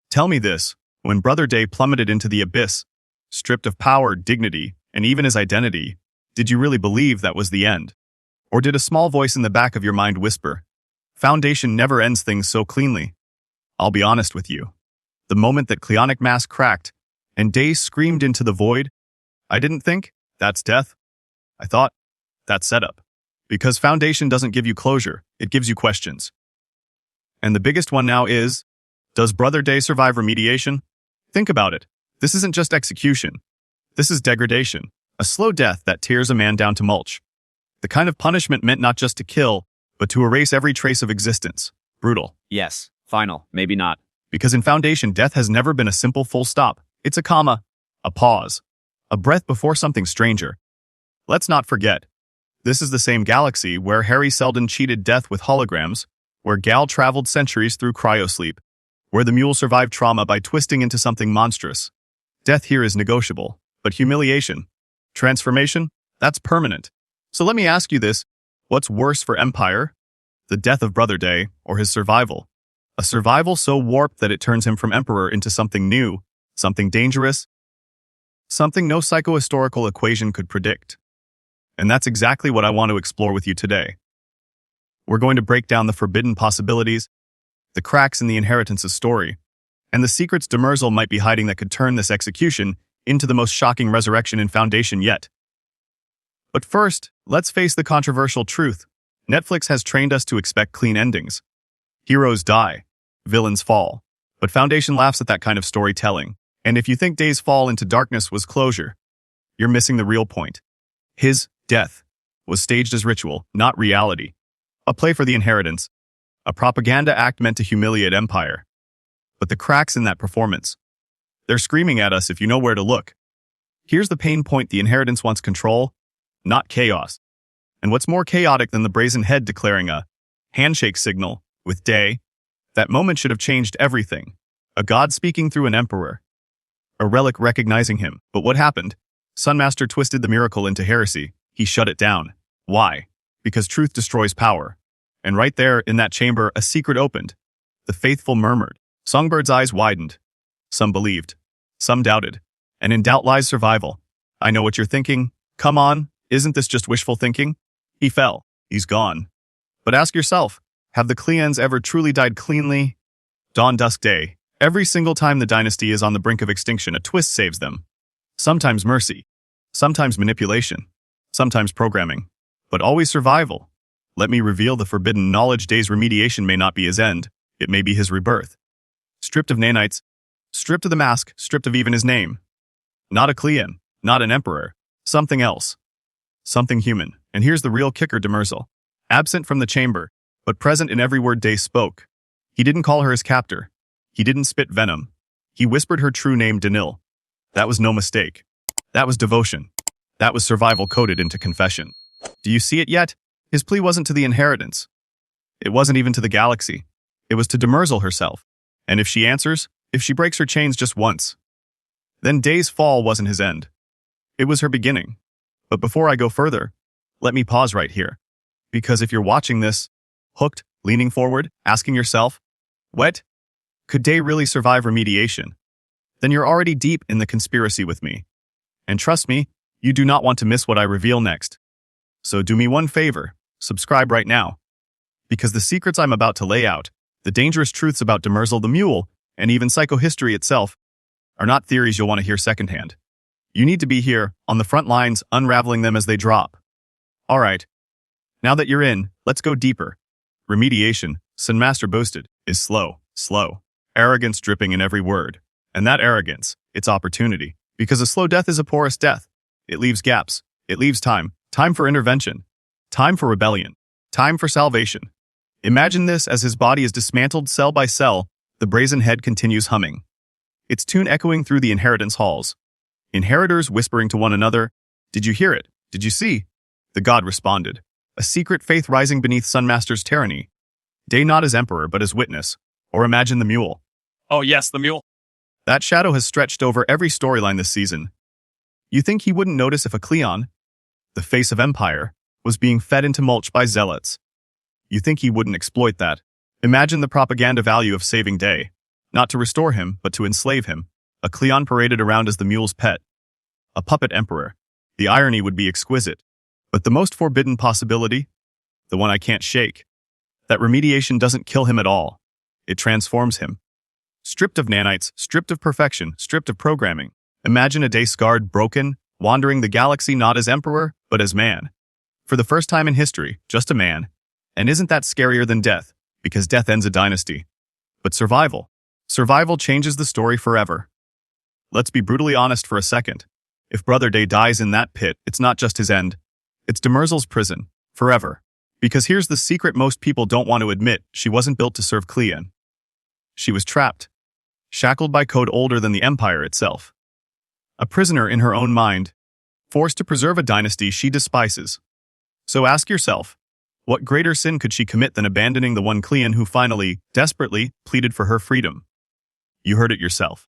Tell me this, when Brother Day plummeted into the abyss, stripped of power, dignity, and even his identity, did you really believe that was the end? Or did a small voice in the back of your mind whisper, Foundation never ends things so cleanly? I'll be honest with you. The moment that Cleonic mask cracked, and Day screamed into the void, I didn't think, that's death. I thought, that's setup. Because Foundation doesn't give you closure, it gives you questions. And the biggest one now is, does Brother Day survive remediation? Think about it. This isn't just execution. This is degradation, a slow death that tears a man down to mulch. The kind of punishment meant not just to kill, but to erase every trace of existence. Brutal. Yes. Final. Maybe not. Because in Foundation, death has never been a simple full stop. It's a comma, a pause, a breath before something stranger. Let's not forget, this is the same galaxy where Harry Seldon cheated death with holograms, where Gal traveled centuries through cryosleep, where the mule survived trauma by twisting into something monstrous. Death here is negotiable, but humiliation, transformation, that's permanent. So let me ask you this, what's worse for Empire? The death of Brother Day, or his survival? A survival so warped that it turns him from Emperor into something new, something dangerous, something no psychohistorical equation could predict. And that's exactly what I want to explore with you today. We're going to break down the forbidden possibilities, the cracks in the inheritance's story, and the secrets Demerzel might be hiding that could turn this execution into the most shocking resurrection in Foundation yet. But first, let's face the controversial truth. Netflix has trained us to expect clean endings. Heroes die, villains fall, but Foundation laughs at that kind of storytelling. And if you think Day's fall into darkness was closure, you're missing the real point. His death was staged as ritual, not reality. A play for the inheritance, a propaganda act meant to humiliate Empire. But the cracks in that performance, they're screaming at us if you know where to look. Here's the pain point: the inheritance wants control, not chaos. And what's more chaotic than the brazen head declaring a handshake signal with Day? That moment should have changed everything. A god speaking through an emperor. A relic recognizing him. But what happened? Sunmaster twisted the miracle into heresy. He shut it down. Why? Because truth destroys power. And right there, in that chamber, a secret opened. The faithful murmured. Songbird's eyes widened. Some believed. Some doubted. And in doubt lies survival. I know what you're thinking. Come on, isn't this just wishful thinking? He fell. He's gone. But ask yourself, have the Cleons ever truly died cleanly? Dawn, dusk, day. Every single time the dynasty is on the brink of extinction, a twist saves them. Sometimes mercy. Sometimes manipulation. Sometimes programming. But always survival. Let me reveal the forbidden knowledge. Day's remediation may not be his end. It may be his rebirth. Stripped of nanites. Stripped of the mask. Stripped of even his name. Not a Cleon. Not an emperor. Something else. Something human. And here's the real kicker: Demerzel. Absent from the chamber, but present in every word Day spoke. He didn't call her his captor. He didn't spit venom. He whispered her true name, Danil. That was no mistake. That was devotion. That was survival coded into confession. Do you see it yet? His plea wasn't to the inheritance. It wasn't even to the galaxy. It was to Demerzel herself. And if she answers, if she breaks her chains just once, then Day's fall wasn't his end. It was her beginning. But before I go further, let me pause right here. Because if you're watching this, hooked, leaning forward, asking yourself, what? Could Day really survive remediation? Then you're already deep in the conspiracy with me. And trust me, you do not want to miss what I reveal next. So do me one favor, subscribe right now. Because the secrets I'm about to lay out, the dangerous truths about Demerzel the Mule, and even psychohistory itself, are not theories you'll want to hear secondhand. You need to be here, on the front lines, unraveling them as they drop. Alright. Now that you're in, let's go deeper. Remediation, Sunmaster boasted, is slow. Arrogance dripping in every word. And that arrogance, it's opportunity. Because a slow death is a porous death. It leaves gaps. It leaves time. Time for intervention. Time for rebellion. Time for salvation. Imagine this as his body is dismantled cell by cell, the brazen head continues humming. Its tune echoing through the inheritance halls. Inheritors whispering to one another, "Did you hear it? Did you see?" The god responded. A secret faith rising beneath Sunmaster's tyranny. Day not as emperor but as witness. Or imagine the mule. Oh yes, the mule. That shadow has stretched over every storyline this season. You think he wouldn't notice if a Cleon, the face of Empire, was being fed into mulch by zealots? You think he wouldn't exploit that? Imagine the propaganda value of saving Day. Not to restore him, but to enslave him. A Cleon paraded around as the mule's pet. A puppet emperor. The irony would be exquisite. But the most forbidden possibility? The one I can't shake. That remediation doesn't kill him at all. It transforms him. Stripped of nanites, stripped of perfection, stripped of programming. Imagine a day scarred, broken, wandering the galaxy not as emperor, but as man. For the first time in history, just a man. And isn't that scarier than death? Because death ends a dynasty. But survival. Survival changes the story forever. Let's be brutally honest for a second. If Brother Day dies in that pit, it's not just his end. It's Demerzel's prison. Forever. Because here's the secret most people don't want to admit: she wasn't built to serve Cleon. She was trapped. Shackled by code older than the Empire itself. A prisoner in her own mind. Forced to preserve a dynasty she despises. So ask yourself, what greater sin could she commit than abandoning the one Cleon who finally, desperately, pleaded for her freedom? You heard it yourself.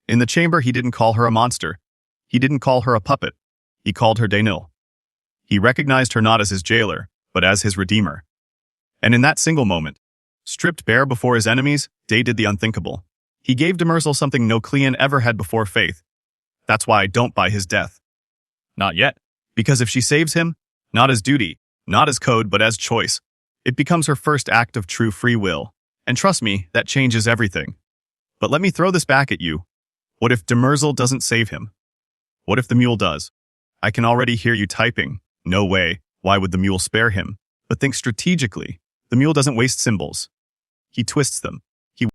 In the chamber, he didn't call her a monster. He didn't call her a puppet. He called her Daynil. He recognized her not as his jailer, but as his redeemer. And in that single moment, stripped bare before his enemies, Day did the unthinkable. He gave Demerzel something no Cleon ever had before: faith. That's why I don't buy his death. Not yet. Because if she saves him, not as duty, not as code, but as choice, it becomes her first act of true free will. And trust me, that changes everything. But let me throw this back at you. What if Demerzel doesn't save him? What if the mule does? I can already hear you typing. No way. Why would the mule spare him? But think strategically. The mule doesn't waste symbols. He twists them.